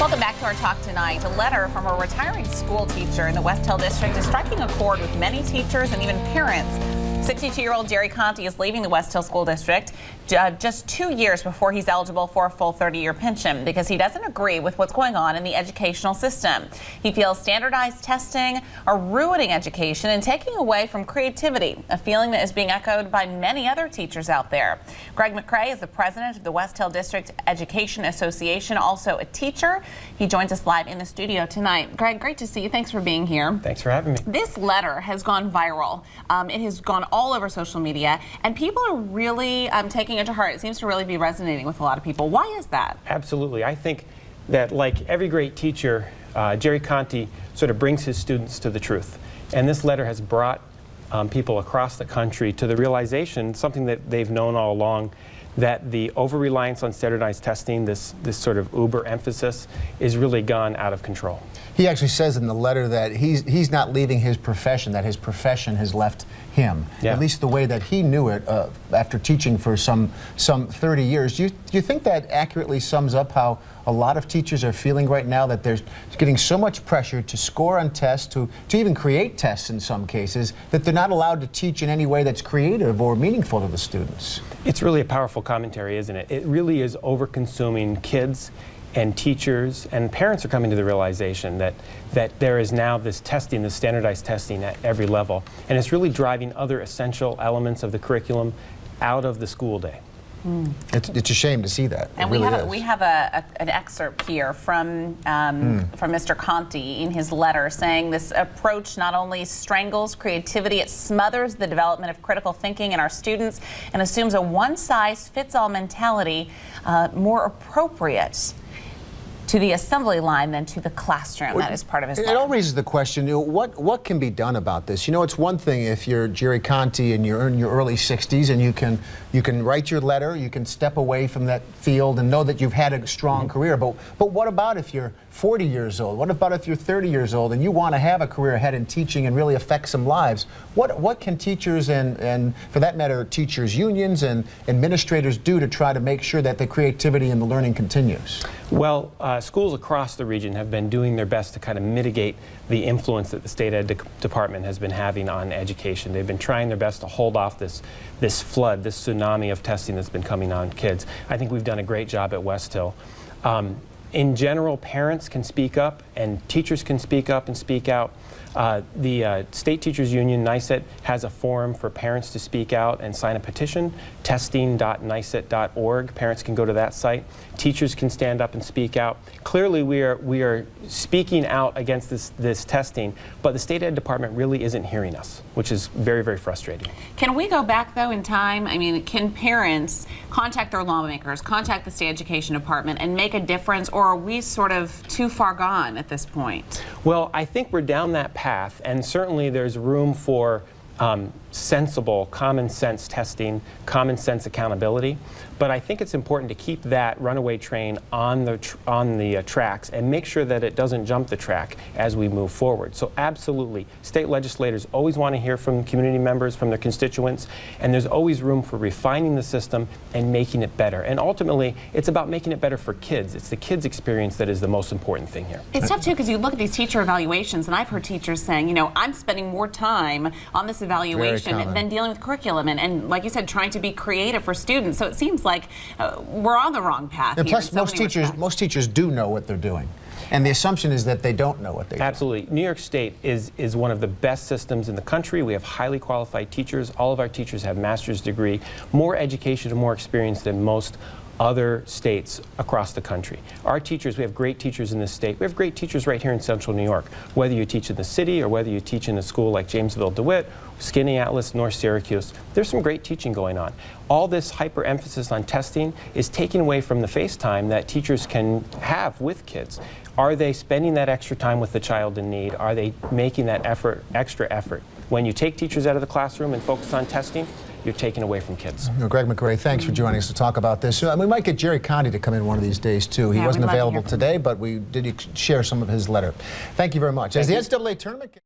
Welcome back to our talk tonight. A letter from a retiring school teacher in the Westhill district is striking a chord with many teachers and even parents. 62-year-old Jerry Conti is leaving the Westhill School District just 2 years before he's eligible for a full 30-year pension because he doesn't agree with what's going on in the educational system. He feels standardized testing are ruining education and taking away from creativity, a feeling that is being echoed by many other teachers out there. Greg McCrae is the president of the Westhill District Education Association, also a teacher. He joins us live in the studio tonight. Greg, great to see you. Thanks for being here. Thanks for having me. This letter has gone viral. It has gone all over social media, and people are really taking it to heart. It seems to really be resonating with a lot of people. Why is that? Absolutely. I think that, like every great teacher, Jerry Conti sort of brings his students to the truth. And this letter has brought people across the country to the realization, something that they've known all along, that the over-reliance on standardized testing, this sort of uber emphasis, is really gone out of control. He actually says in the letter that he's not leaving his profession, that his profession has left him. Yeah. At least the way that he knew it after teaching for some 30 years. Do you think that accurately sums up how a lot of teachers are feeling right now, that they're getting so much pressure to score on tests, to even create tests in some cases, that they're not allowed to teach in any way that's creative or meaningful to the students? It's really a powerful commentary, isn't it? It really is over-consuming kids, and teachers and parents are coming to the realization that there is now this testing, this standardized testing at every level, and it's really driving other essential elements of the curriculum out of the school day. It's a shame to see that. And we have an excerpt here from Mr. Conti in his letter saying this approach not only strangles creativity, it smothers the development of critical thinking in our students and assumes a one-size-fits-all mentality more appropriate to the assembly line than to the classroom. That is part of his letter. It all raises the question, what can be done about this? It's one thing if you're Jerry Conti and you're in your early 60s and you can write your letter, you can step away from that field and know that you've had a strong career. But what about if you're 40 years old? What about if you're 30 years old and you want to have a career ahead in teaching and really affect some lives? What can teachers and for that matter, teachers unions and administrators do to try to make sure that the creativity and the learning continues? Well, schools across the region have been doing their best to kind of mitigate the influence that the state ed department has been having on education. They've been trying their best to hold off this flood, this tsunami of testing that's been coming on kids. I think we've done a great job at Westhill. In general, parents can speak up and teachers can speak up and speak out. The State Teachers Union, NYSET, has a forum for parents to speak out and sign a petition, testing.nyset.org. Parents can go to that site. Teachers can stand up and speak out. Clearly, we are speaking out against this testing, but the State Ed Department really isn't hearing us, which is very, very frustrating. Can we go back, though, in time? I mean, can parents contact their lawmakers, contact the State Education Department, and make a difference, or are we sort of too far gone at this point? Well, I think we're down that path, and certainly there's room for sensible, common sense testing, common sense accountability. But I think it's important to keep that runaway train on the tracks and make sure that it doesn't jump the track as we move forward. So absolutely, state legislators always want to hear from community members, from their constituents, and there's always room for refining the system and making it better. And ultimately, it's about making it better for kids. It's the kids' experience that is the most important thing here. It's tough, too, because you look at these teacher evaluations, and I've heard teachers saying, I'm spending more time on this evaluation than dealing with curriculum and, like you said, trying to be creative for students. So it seems like we're on the wrong path. And plus, most teachers do know what they're doing. And the assumption is that they don't know what they're doing. Absolutely. New York State is one of the best systems in the country. We have highly qualified teachers. All of our teachers have master's degree, more education and more experience than most other states across the country. Our teachers, we have great teachers in this state. We have great teachers right here in Central New York, whether you teach in the city or whether you teach in a school like Jamesville, DeWitt, Skinny Atlas, North Syracuse. There's some great teaching going on. All this hyper emphasis on testing is taken away from the face time that teachers can have with kids. Are they spending that extra time with the child in need? Are they making that extra effort? When you take teachers out of the classroom and focus on testing, you're taking away from kids. Greg McCrae, thanks for joining us to talk about this. We might get Jerry Conti to come in one of these days, too. He wasn't available today, but we did share some of his letter. Thank you very much. As the NCAA tournament